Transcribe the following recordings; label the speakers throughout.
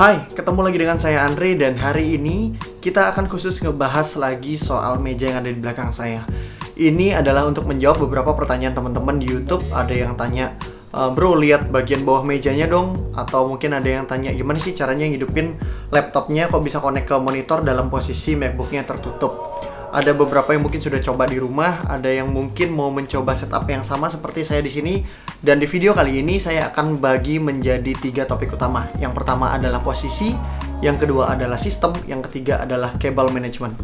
Speaker 1: Hai, ketemu lagi dengan saya Andre dan hari ini kita akan khusus ngebahas lagi soal meja yang ada di belakang saya. Ini adalah untuk menjawab beberapa pertanyaan teman-teman di YouTube. Ada yang tanya, bro lihat bagian bawah mejanya dong. Atau mungkin ada yang tanya, gimana sih caranya ngidupin laptopnya kok bisa connect ke monitor dalam posisi MacBooknya tertutup. Ada beberapa yang mungkin sudah coba di rumah, ada yang mungkin mau mencoba setup yang sama seperti saya di sini. Dan di video kali ini saya akan bagi menjadi 3 topik utama. Yang pertama adalah posisi, yang kedua adalah sistem, yang ketiga adalah cable management.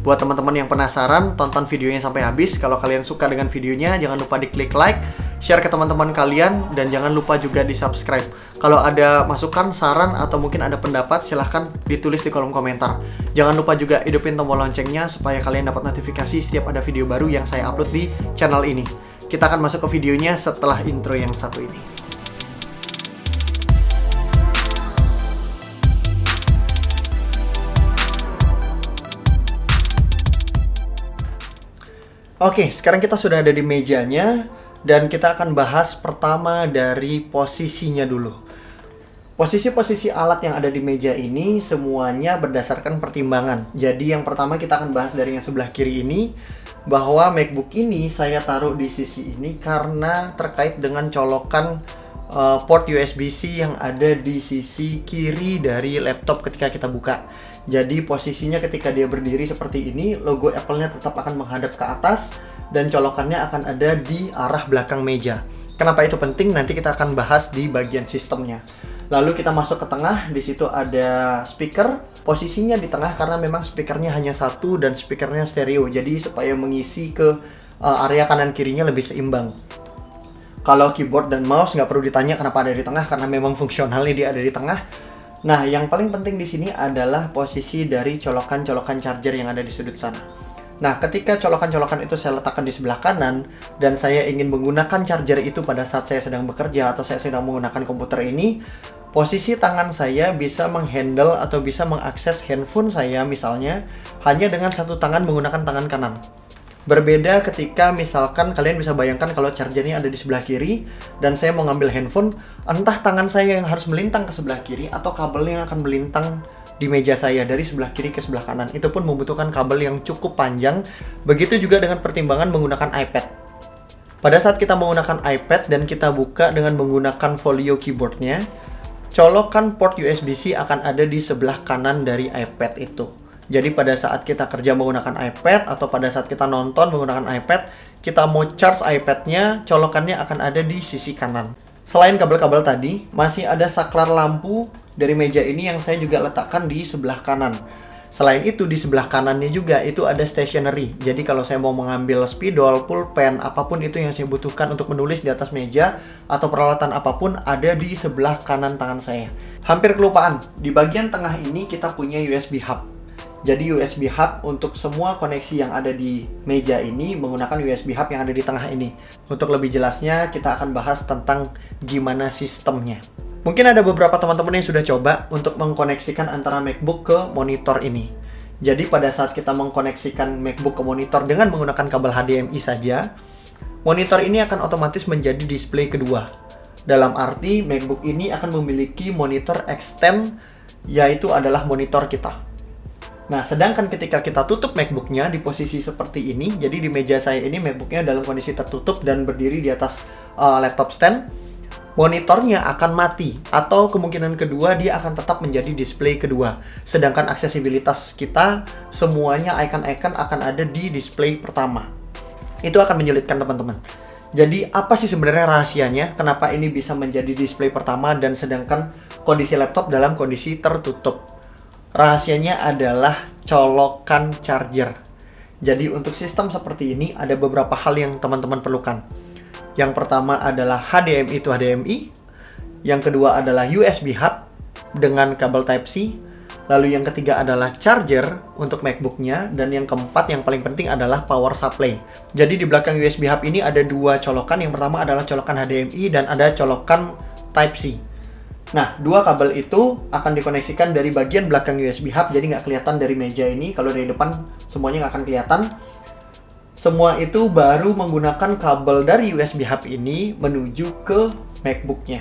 Speaker 1: Buat teman-teman yang penasaran, tonton videonya sampai habis. Kalau kalian suka dengan videonya, jangan lupa diklik like, share ke teman-teman kalian, dan jangan lupa juga di subscribe. Kalau ada masukan, saran, atau mungkin ada pendapat, silahkan ditulis di kolom komentar. Jangan lupa juga hidupin tombol loncengnya supaya kalian dapat notifikasi setiap ada video baru yang saya upload di channel ini. Kita akan masuk ke videonya setelah intro yang satu ini. Oke, sekarang kita sudah ada di mejanya dan kita akan bahas pertama dari posisinya dulu. Posisi-posisi alat yang ada di meja ini semuanya berdasarkan pertimbangan. Jadi yang pertama kita akan bahas dari yang sebelah kiri ini, bahwa MacBook ini saya taruh di sisi ini karena terkait dengan colokan port USB-C yang ada di sisi kiri dari laptop ketika kita buka. Jadi posisinya ketika dia berdiri seperti ini, logo Apple-nya tetap akan menghadap ke atas dan colokannya akan ada di arah belakang meja. Kenapa itu penting? Nanti kita akan bahas di bagian sistemnya. Lalu kita masuk ke tengah, di situ ada speaker. Posisinya di tengah karena memang speakernya hanya satu dan speakernya stereo. Jadi supaya mengisi ke area kanan kirinya lebih seimbang. Kalau keyboard dan mouse nggak perlu ditanya kenapa ada di tengah, karena memang fungsionalnya dia ada di tengah. Nah, yang paling penting di sini adalah posisi dari colokan-colokan charger yang ada di sudut sana. Nah, ketika colokan-colokan itu saya letakkan di sebelah kanan dan saya ingin menggunakan charger itu pada saat saya sedang bekerja atau saya sedang menggunakan komputer ini, posisi tangan saya bisa menghandle atau bisa mengakses handphone saya misalnya hanya dengan satu tangan menggunakan tangan kanan. Berbeda ketika misalkan kalian bisa bayangkan kalau chargernya ada di sebelah kiri dan saya mau ngambil handphone, entah tangan saya yang harus melintang ke sebelah kiri atau kabelnya yang akan melintang di meja saya dari sebelah kiri ke sebelah kanan. Itu pun membutuhkan kabel yang cukup panjang. Begitu juga dengan pertimbangan menggunakan iPad. Pada saat kita menggunakan iPad dan kita buka dengan menggunakan folio keyboardnya, colokan port USB-C akan ada di sebelah kanan dari iPad itu. Jadi pada saat kita kerja menggunakan iPad atau pada saat kita nonton menggunakan iPad, kita mau charge iPad-nya, colokannya akan ada di sisi kanan. Selain kabel-kabel tadi, masih ada saklar lampu dari meja ini yang saya juga letakkan di sebelah kanan. Selain itu, di sebelah kanannya juga itu ada stationery. Jadi kalau saya mau mengambil spidol, pulpen, apapun itu yang saya butuhkan untuk menulis di atas meja atau peralatan apapun ada di sebelah kanan tangan saya. Hampir kelupaan, di bagian tengah ini kita punya USB hub. Jadi USB hub untuk semua koneksi yang ada di meja ini menggunakan USB hub yang ada di tengah ini. Untuk lebih jelasnya kita akan bahas tentang gimana sistemnya. Mungkin ada beberapa teman-teman yang sudah coba untuk mengkoneksikan antara MacBook ke monitor ini. Jadi pada saat kita mengkoneksikan MacBook ke monitor dengan menggunakan kabel HDMI saja, monitor ini akan otomatis menjadi display kedua. Dalam arti MacBook ini akan memiliki monitor extend, yaitu adalah monitor kita. Nah, sedangkan ketika kita tutup MacBook-nya di posisi seperti ini, jadi di meja saya ini MacBook-nya dalam kondisi tertutup dan berdiri di atas laptop stand, monitornya akan mati atau kemungkinan kedua dia akan tetap menjadi display kedua. Sedangkan aksesibilitas kita semuanya icon-icon akan ada di display pertama. Itu akan menyulitkan teman-teman. Jadi apa sih sebenarnya rahasianya? Kenapa ini bisa menjadi display pertama dan sedangkan kondisi laptop dalam kondisi tertutup? Rahasianya adalah colokan charger. Jadi untuk sistem seperti ini ada beberapa hal yang teman-teman perlukan. Yang pertama adalah HDMI to HDMI. Yang kedua adalah USB hub dengan kabel Type-C. Lalu yang ketiga adalah charger untuk MacBook-nya. Dan yang keempat yang paling penting adalah power supply. Jadi di belakang USB hub ini ada dua colokan. Yang pertama adalah colokan HDMI dan ada colokan Type-C. Nah, dua kabel itu akan dikoneksikan dari bagian belakang USB hub, jadi nggak kelihatan dari meja ini. Kalau dari depan semuanya nggak akan kelihatan. Semua itu baru menggunakan kabel dari USB hub ini menuju ke MacBook-nya.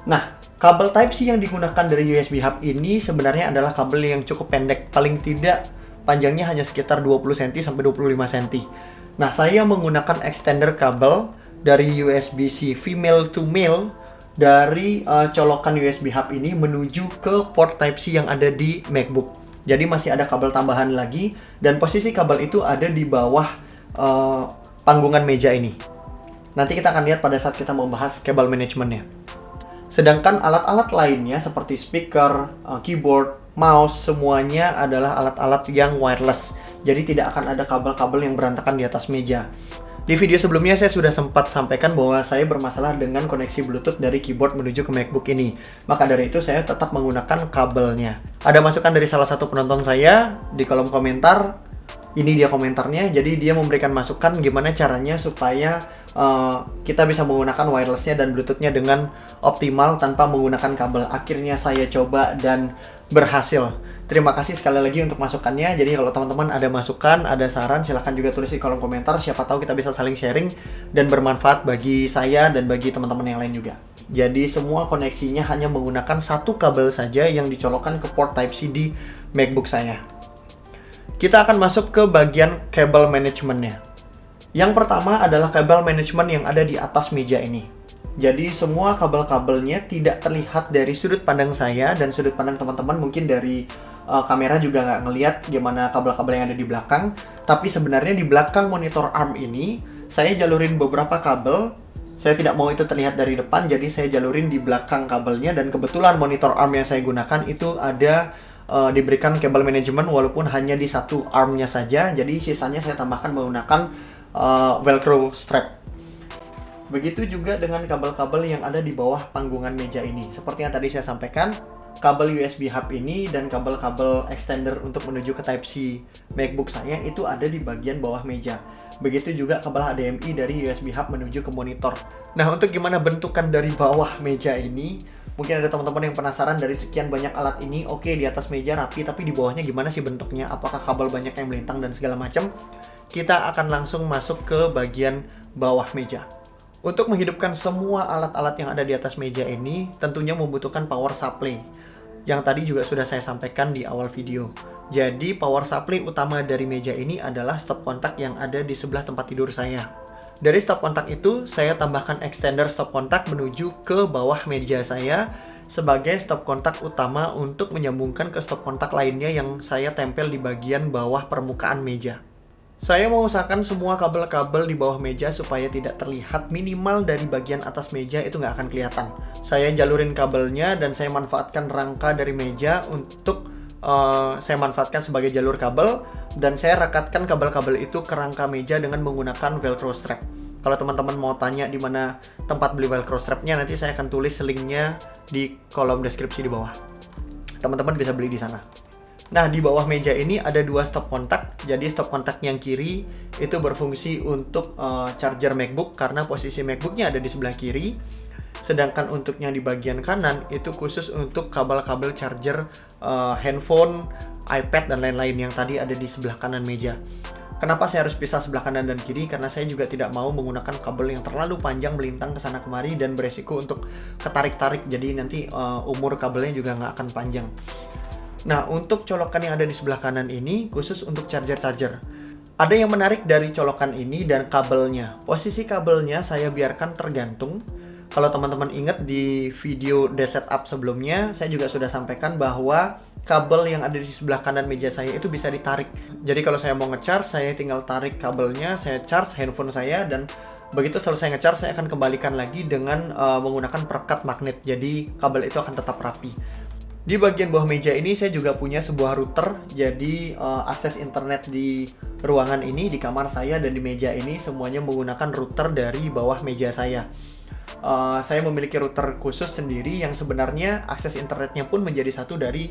Speaker 1: Nah, Kabel Type-C yang digunakan dari USB hub ini sebenarnya adalah kabel yang cukup pendek, paling tidak panjangnya hanya sekitar 20 cm sampai 25 cm. Nah, saya menggunakan extender kabel dari USB-C female to male dari colokan USB hub ini menuju ke port Type-C yang ada di MacBook. Jadi masih ada kabel tambahan lagi, dan posisi kabel itu ada di bawah panggungan meja ini. Nanti kita akan lihat pada saat kita membahas kabel manajemennya. Sedangkan alat-alat lainnya seperti speaker, keyboard, mouse, semuanya adalah alat-alat yang wireless. Jadi tidak akan ada kabel-kabel yang berantakan di atas meja. Di video sebelumnya saya sudah sempat sampaikan bahwa saya bermasalah dengan koneksi Bluetooth dari keyboard menuju ke MacBook ini. Maka dari itu saya tetap menggunakan kabelnya. Ada masukan dari salah satu penonton saya di kolom komentar. Ini dia komentarnya, jadi dia memberikan masukan gimana caranya supaya kita bisa menggunakan wirelessnya dan bluetoothnya dengan optimal tanpa menggunakan kabel. Akhirnya saya coba dan berhasil. Terima kasih sekali lagi untuk masukannya. Jadi kalau teman-teman ada masukan, ada saran, silahkan juga tulis di kolom komentar. Siapa tahu kita bisa saling sharing dan bermanfaat bagi saya dan bagi teman-teman yang lain juga. Jadi semua koneksinya hanya menggunakan satu kabel saja yang dicolokkan ke port Type-C di MacBook saya. Kita akan masuk ke bagian kabel manajemennya. Yang pertama adalah kabel manajemen yang ada di atas meja ini. Jadi semua kabel-kabelnya tidak terlihat dari sudut pandang saya dan sudut pandang teman-teman. Mungkin dari kamera juga nggak ngelihat gimana kabel-kabel yang ada di belakang. Tapi sebenarnya di belakang monitor ARM ini, saya jalurin beberapa kabel. Saya tidak mau itu terlihat dari depan, jadi saya jalurin di belakang kabelnya. Dan kebetulan monitor ARM yang saya gunakan itu ada diberikan kabel manajemen walaupun hanya di satu armnya saja, jadi sisanya saya tambahkan menggunakan velcro strap. Begitu juga dengan kabel-kabel yang ada di bawah panggungan meja ini. Seperti yang tadi saya sampaikan, kabel USB hub ini dan kabel-kabel extender untuk menuju ke Type-C MacBook saya itu ada di bagian bawah meja. Begitu juga kabel HDMI dari USB hub menuju ke monitor. Nah, untuk gimana bentukan dari bawah meja ini? Mungkin ada teman-teman yang penasaran dari sekian banyak alat ini, oke, di atas meja rapi, tapi di bawahnya gimana sih bentuknya? Apakah kabel banyak yang melintang dan segala macam? Kita akan langsung masuk ke bagian bawah meja. Untuk menghidupkan semua alat-alat yang ada di atas meja ini, tentunya membutuhkan power supply. Yang tadi juga sudah saya sampaikan di awal video. Jadi, power supply utama dari meja ini adalah stop kontak yang ada di sebelah tempat tidur saya. Dari stop kontak itu, saya tambahkan extender stop kontak menuju ke bawah meja saya sebagai stop kontak utama untuk menyambungkan ke stop kontak lainnya yang saya tempel di bagian bawah permukaan meja. Saya mengusahakan semua kabel-kabel di bawah meja supaya tidak terlihat, minimal dari bagian atas meja itu nggak akan kelihatan. Saya jalurin kabelnya dan saya manfaatkan rangka dari meja untuk saya manfaatkan sebagai jalur kabel, dan saya rekatkan kabel-kabel itu ke rangka meja dengan menggunakan velcro strap. Kalau teman-teman mau tanya di mana tempat beli velcro strapnya, nanti saya akan tulis linknya di kolom deskripsi di bawah. Teman-teman bisa beli di sana. Nah, di bawah meja ini ada dua stop kontak. Jadi stop kontak yang kiri itu berfungsi untuk charger MacBook karena posisi MacBooknya ada di sebelah kiri. Sedangkan untuk yang di bagian kanan itu khusus untuk kabel-kabel charger handphone, iPad, dan lain-lain yang tadi ada di sebelah kanan meja. Kenapa saya harus pisah sebelah kanan dan kiri? Karena saya juga tidak mau menggunakan kabel yang terlalu panjang melintang ke sana kemari dan beresiko untuk ketarik-tarik. Jadi nanti umur kabelnya juga nggak akan panjang. Nah, untuk colokan yang ada di sebelah kanan ini khusus untuk charger-charger. Ada yang menarik dari colokan ini dan kabelnya. Posisi kabelnya saya biarkan tergantung. Kalau teman-teman ingat di video desk setup sebelumnya, saya juga sudah sampaikan bahwa kabel yang ada di sebelah kanan meja saya itu bisa ditarik. Jadi kalau saya mau nge-charge, saya tinggal tarik kabelnya, saya charge handphone saya, dan begitu selesai nge-charge, saya akan kembalikan lagi dengan menggunakan perekat magnet. Jadi kabel itu akan tetap rapi. Di bagian bawah meja ini saya juga punya sebuah router. Jadi akses internet di ruangan ini, di kamar saya dan di meja ini semuanya menggunakan router dari bawah meja saya. Saya memiliki router khusus sendiri yang sebenarnya akses internetnya pun menjadi satu dari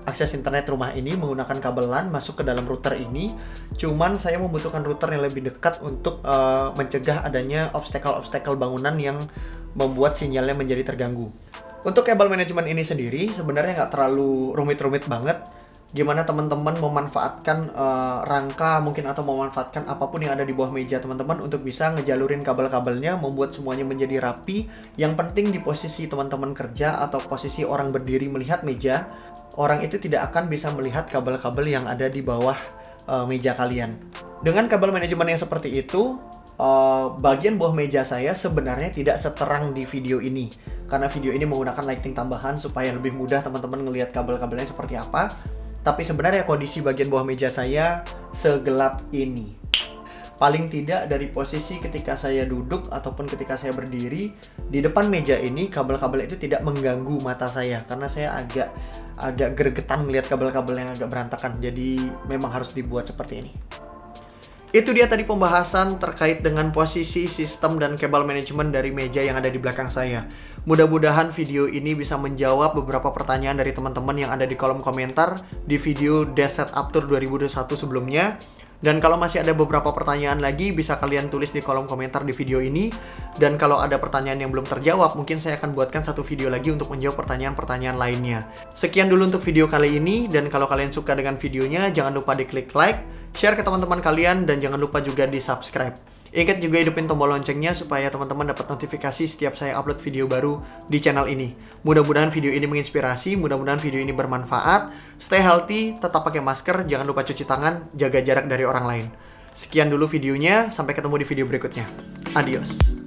Speaker 1: akses internet rumah ini menggunakan kabel LAN masuk ke dalam router ini. Cuman saya membutuhkan router yang lebih dekat untuk mencegah adanya obstacle-obstacle bangunan yang membuat sinyalnya menjadi terganggu. Untuk kabel manajemen ini sendiri sebenarnya nggak terlalu rumit-rumit banget. gimana teman-teman memanfaatkan rangka mungkin atau memanfaatkan apapun yang ada di bawah meja teman-teman untuk bisa ngejalurin kabel-kabelnya, membuat semuanya menjadi rapi. Yang penting di posisi teman-teman kerja atau posisi orang berdiri melihat meja, orang itu tidak akan bisa melihat kabel-kabel yang ada di bawah meja kalian. Dengan kabel manajemen yang seperti itu, bagian bawah meja saya sebenarnya tidak seterang di video ini, karena video ini menggunakan lighting tambahan supaya lebih mudah teman-teman ngelihat kabel-kabelnya seperti apa. Tapi sebenarnya kondisi bagian bawah meja saya segelap ini. Paling tidak dari posisi ketika saya duduk ataupun ketika saya berdiri di depan meja ini, kabel-kabel itu tidak mengganggu mata saya, karena saya agak gregetan melihat kabel-kabel yang agak berantakan. Jadi memang harus dibuat seperti ini. Itu dia tadi pembahasan terkait dengan posisi, sistem, dan kabel manajemen dari meja yang ada di belakang saya. Mudah-mudahan video ini bisa menjawab beberapa pertanyaan dari teman-teman yang ada di kolom komentar di video Desk Setup Tour 2021 sebelumnya. Dan kalau masih ada beberapa pertanyaan lagi, bisa kalian tulis di kolom komentar di video ini. Dan kalau ada pertanyaan yang belum terjawab, mungkin saya akan buatkan satu video lagi untuk menjawab pertanyaan-pertanyaan lainnya. Sekian dulu untuk video kali ini, dan kalau kalian suka dengan videonya, jangan lupa diklik like, share ke teman-teman kalian, dan jangan lupa juga di subscribe. Ingat juga hidupin tombol loncengnya supaya teman-teman dapat notifikasi setiap saya upload video baru di channel ini. Mudah-mudahan video ini menginspirasi, mudah-mudahan video ini bermanfaat. Stay healthy, tetap pakai masker, jangan lupa cuci tangan, jaga jarak dari orang lain. Sekian dulu videonya, sampai ketemu di video berikutnya. Adios.